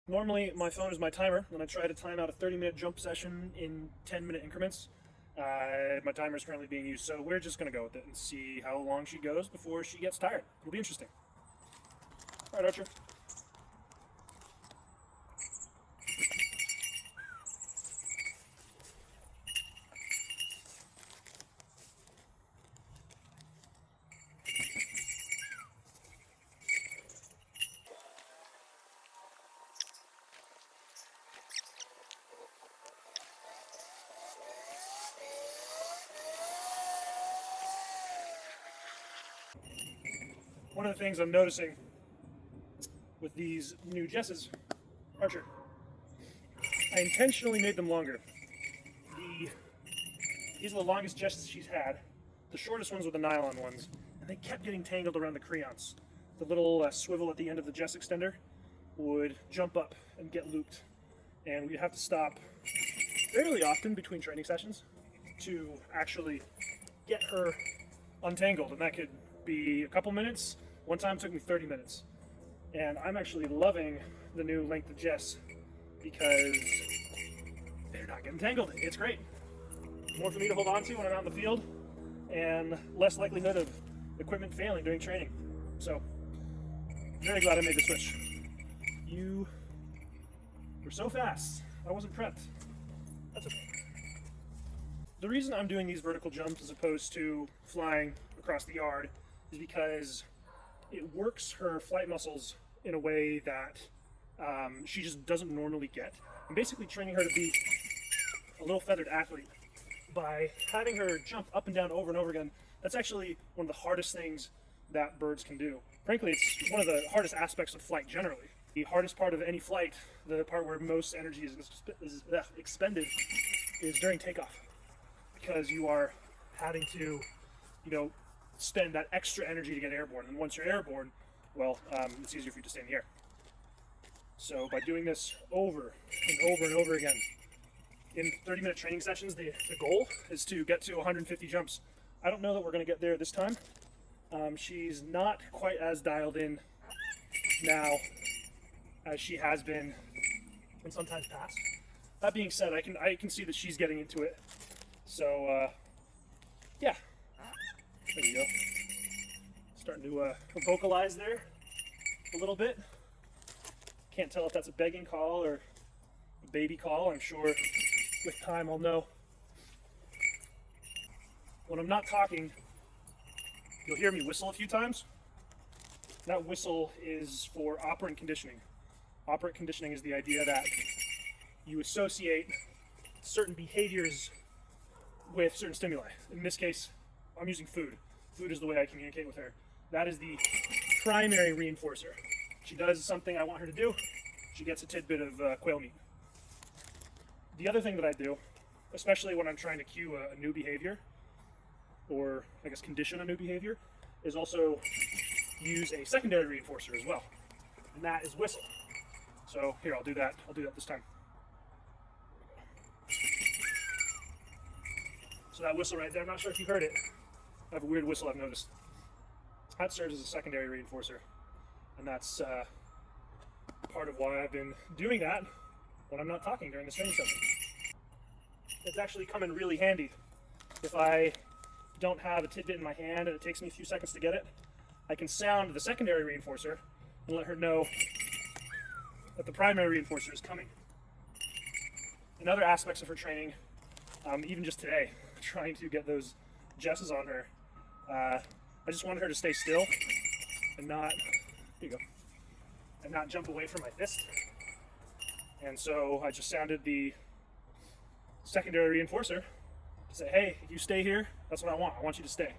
Normally, my phone is my timer, and I try to time out a 30-minute jump session in 10-minute increments. My timer is currently being used, so we're just going to go with it and see how long she goes before she gets tired. It'll be interesting. All right, Archer. One of the things I'm noticing with these new Jesses, Archer, I intentionally made them longer. These are the longest Jesses she's had. The shortest ones were the nylon ones, and they kept getting tangled around the creons. The little swivel at the end of the Jess extender would jump up and get looped, and we'd have to stop fairly often between training sessions to actually get her untangled, and that could be a couple minutes. One time it took me 30 minutes. And I'm actually loving the new length of Jess because they're not getting tangled. It's great. More for me to hold on to when I'm out in the field, and less likelihood of equipment failing during training. So, very glad I made the switch. You were so fast. I wasn't prepped. That's okay. The reason I'm doing these vertical jumps as opposed to flying across the yard is because it works her flight muscles in a way that she just doesn't normally get. I'm basically training her to be a little feathered athlete by having her jump up and down over and over again. That's actually one of the hardest things that birds can do. Frankly, it's one of the hardest aspects of flight generally. The hardest part of any flight, the part where most energy is expended, is during takeoff, because you are having to, spend that extra energy to get airborne. And once you're airborne, well, it's easier for you to stay in the air. So by doing this over and over and over again, in 30-minute training sessions, the goal is to get to 150 jumps. I don't know that we're going to get there this time. She's not quite as dialed in now as she has been in some times past. That being said, I can see that she's getting into it. So, yeah. There you go. Starting to vocalize there a little bit. Can't tell if that's a begging call or a baby call. I'm sure with time I'll know. When I'm not talking, you'll hear me whistle a few times. That whistle is for operant conditioning. Operant conditioning is the idea that you associate certain behaviors with certain stimuli. In this case, I'm using food. Food is the way I communicate with her. That is the primary reinforcer. She does something I want her to do, she gets a tidbit of quail meat. The other thing that I do, especially when I'm trying to cue a new behavior, or I guess condition a new behavior, is also use a secondary reinforcer as well. And that is whistle. So here, I'll do that this time. So that whistle right there, I'm not sure if you heard it. I have a weird whistle I've noticed. That serves as a secondary reinforcer. And that's part of why I've been doing that when I'm not talking during the training session. It's actually come in really handy. If I don't have a tidbit in my hand and it takes me a few seconds to get it, I can sound the secondary reinforcer and let her know that the primary reinforcer is coming. In other aspects of her training, even just today, trying to get those Jesses on her, I just wanted her to stay still and not, here you go, and not jump away from my fist. And so I just sounded the secondary reinforcer to say, hey, if you stay here, that's what I want you to stay.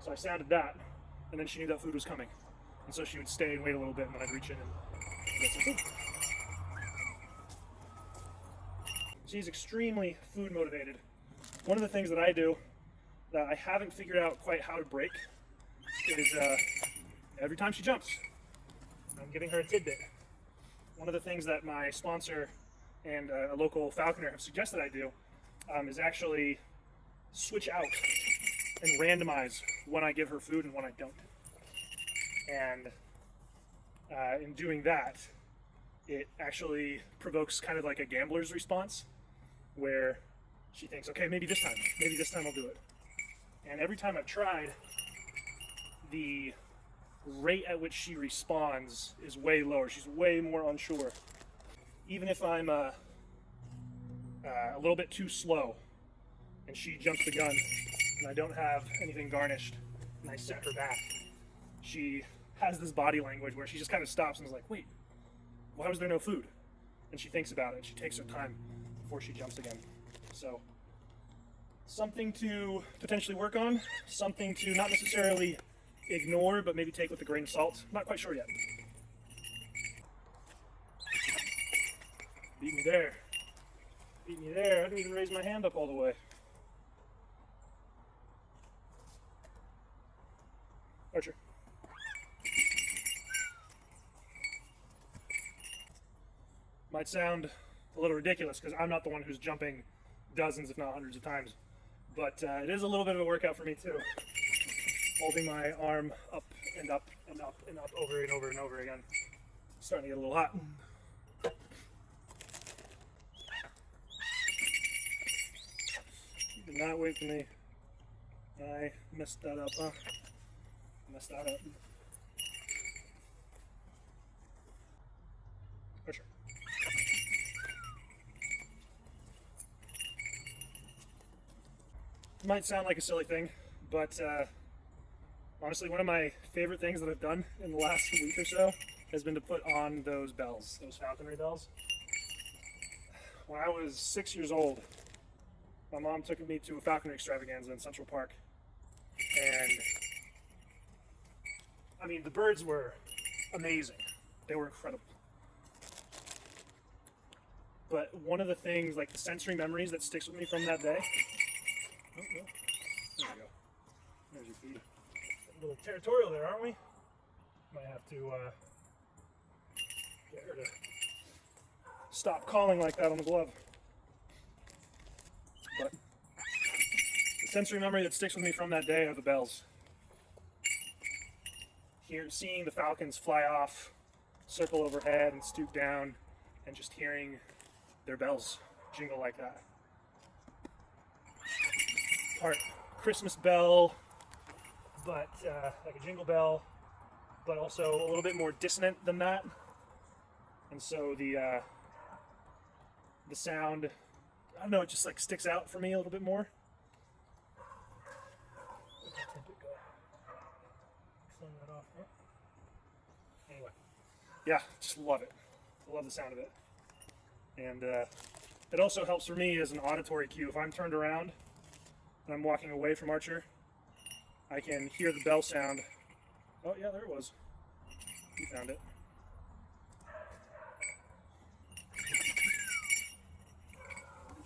So I sounded that, and then she knew that food was coming. And so she would stay and wait a little bit, and then I'd reach in and get some food. She's extremely food motivated. One of the things that I do that I haven't figured out quite how to break is every time she jumps, I'm giving her a tidbit. One of the things that my sponsor and a local falconer have suggested I do is actually switch out and randomize when I give her food and when I don't. And in doing that, it actually provokes kind of like a gambler's response, where she thinks, okay, maybe this time I'll do it. And every time I've tried, the rate at which she responds is way lower. She's way more unsure. Even if I'm a little bit too slow and she jumps the gun and I don't have anything garnished and I set her back, she has this body language where she just kind of stops and is like, wait, why was there no food? And she thinks about it. She takes her time before she jumps again. So something to potentially work on, something to not necessarily ignore, but maybe take with a grain of salt. Not quite sure yet. Beat me there. Beat me there. I didn't even raise my hand up all the way. Archer. Might sound a little ridiculous because I'm not the one who's jumping dozens, if not hundreds of times. But it is a little bit of a workout for me too. Holding my arm up and up and up and up over and over and over again. It's starting to get a little hot. You did not wait for me. I messed that up, huh? Messed that up. Archer. It might sound like a silly thing, but honestly, one of my favorite things that I've done in the last week or so has been to put on those bells, those falconry bells. When I was 6 years old, my mom took me to a falconry extravaganza in Central Park. And, I mean, the birds were amazing. They were incredible. But one of the things, like the sensory memories that sticks with me from that day. Oh, no. There we go. There's your feed. A little territorial there, aren't we? Might have to get her to stop calling like that on the glove. But the sensory memory that sticks with me from that day are the bells. Seeing the falcons fly off, circle overhead and stoop down, and just hearing their bells jingle like that. Part Christmas bell, but like a jingle bell, but also a little bit more dissonant than that. And so the sound, I don't know, it just like sticks out for me a little bit more. Anyway, yeah, just love it. I love the sound of it. And it also helps for me as an auditory cue. If I'm turned around and I'm walking away from Archer, I can hear the bell sound. Oh yeah, there it was. He found it. Good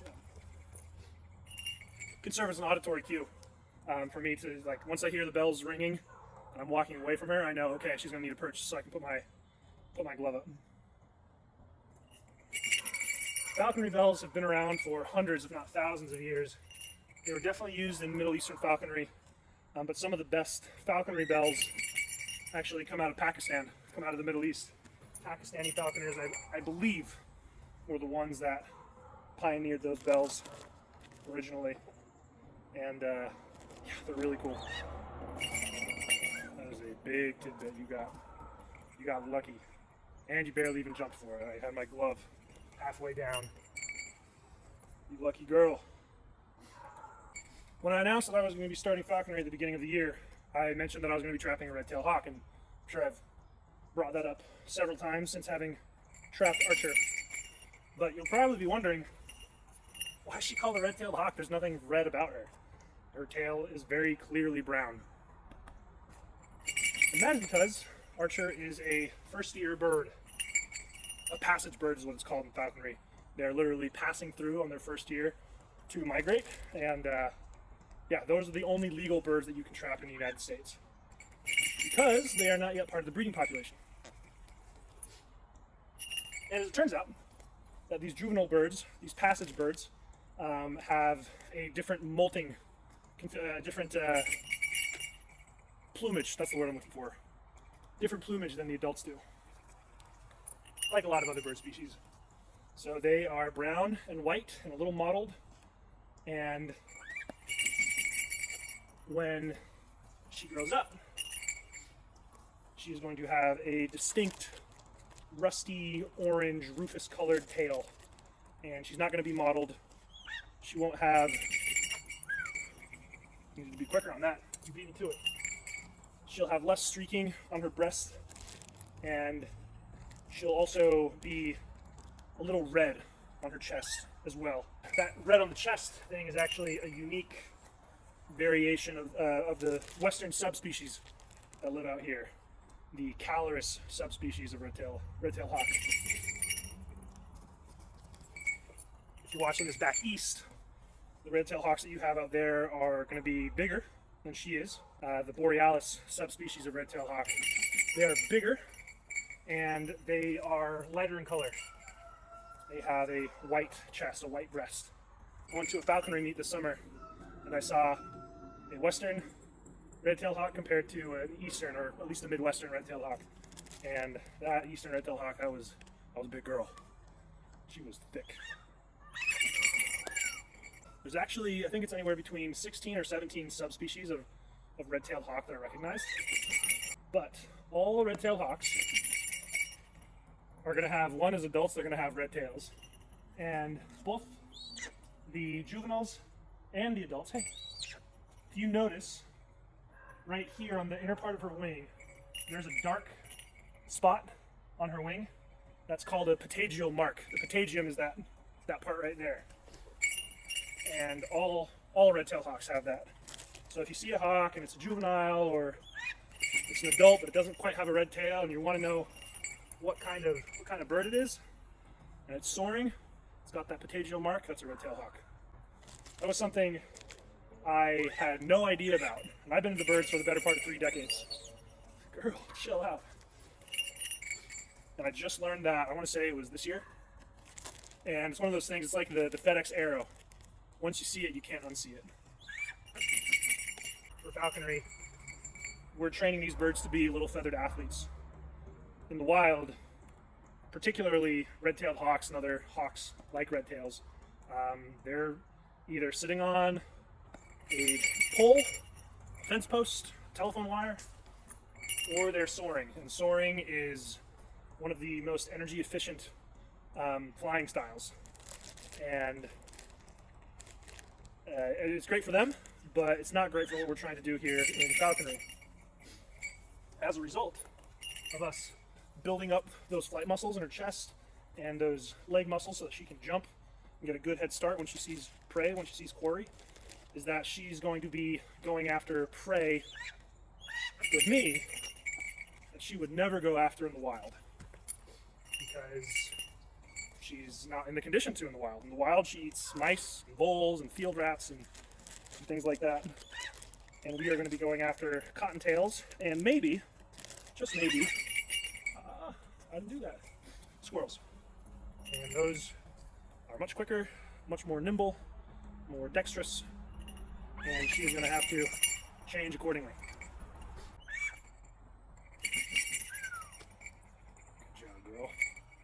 job. Could serve as an auditory cue for me to, like, once I hear the bells ringing and I'm walking away from her, I know, okay, she's gonna need a perch, so I can put my glove up. Falconry bells have been around for hundreds, if not thousands of years. They were definitely used in Middle Eastern falconry, but some of the best falconry bells actually come out of Pakistan, come out of the Middle East. Pakistani falconers, I believe, were the ones that pioneered those bells originally. And yeah, they're really cool. That is a big tidbit you got. You got lucky. And you barely even jumped for it. I had my glove halfway down. You lucky girl. When I announced that I was going to be starting falconry at the beginning of the year, I mentioned that I was going to be trapping a red-tailed hawk, and I'm sure I've brought that up several times since having trapped Archer. But you'll probably be wondering, why is she called a red-tailed hawk? There's nothing red about her. Her tail is very clearly brown. And that is because Archer is a first-year bird. A passage bird is what it's called in falconry. They're literally passing through on their first year to migrate, and yeah, those are the only legal birds that you can trap in the United States because they are not yet part of the breeding population. And as it turns out, that these juvenile birds, these passage birds, have a different molting, different plumage, that's the word I'm looking for. Different plumage than the adults do. like a lot of other bird species. So they are brown and white and a little mottled, and when she grows up, she is going to have a distinct rusty orange rufous colored tail, and she's not going to be mottled. She won't have, you need to be quicker on that, you beat me to it. She'll have less streaking on her breast, and she'll also be a little red on her chest as well. That red on the chest thing is actually a unique variation of the western subspecies that live out here, the Caloris subspecies of red-tailed hawk. If you're watching this back east, the red-tailed hawks that you have out there are going to be bigger than she is. The Borealis subspecies of red-tailed hawk, they are bigger and they are lighter in color. They have a white chest, a white breast. I went to a falconry meet this summer and I saw a western red-tailed hawk compared to an eastern, or at least a midwestern red-tailed hawk. And that eastern red-tailed hawk, I was a big girl. She was thick. There's actually, I think it's anywhere between 16 or 17 subspecies of red-tailed hawk that are recognized. But all red-tailed hawks are going to have, one as adults, they're going to have red tails. And both the juveniles and the adults, hey, if you notice, right here on the inner part of her wing, there's a dark spot on her wing. That's called a patagial mark. The patagium is that part right there. And all red-tailed hawks have that. So if you see a hawk and it's a juvenile or it's an adult but it doesn't quite have a red tail and you want to know what kind of bird it is, and it's soaring, it's got that patagial mark, that's a red-tailed hawk. That was something I had no idea about, and I've been into birds for the better part of 3 decades. Girl, chill out. And I just learned that, I want to say it was this year, and it's one of those things, it's like the FedEx arrow. Once you see it, you can't unsee it. For falconry, we're training these birds to be little feathered athletes. In the wild, particularly red-tailed hawks and other hawks like red-tails, they're either sitting on a pole, fence post, telephone wire, or they're soaring. And soaring is one of the most energy efficient flying styles. And it's great for them, but it's not great for what we're trying to do here in falconry. As a result of us building up those flight muscles in her chest and those leg muscles so that she can jump and get a good head start when she sees prey, when she sees quarry, is that she's going to be going after prey with me that she would never go after in the wild, because she's not in the condition to in the wild. In the wild, she eats mice and voles and field rats and things like that. And we are going to be going after cottontails and maybe, just maybe, I didn't do that, squirrels. And those are much quicker, much more nimble, more dexterous, and she's going to have to change accordingly. Good job, girl.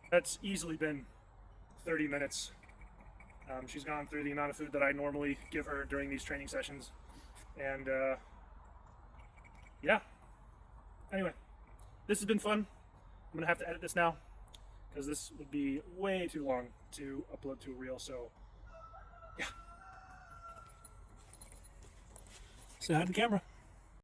That's easily been 30 minutes. She's gone through the amount of food that I normally give her during these training sessions. And yeah. Anyway, this has been fun. I'm going to have to edit this now because this would be way too long to upload to a reel. So yeah. Say hi to the camera.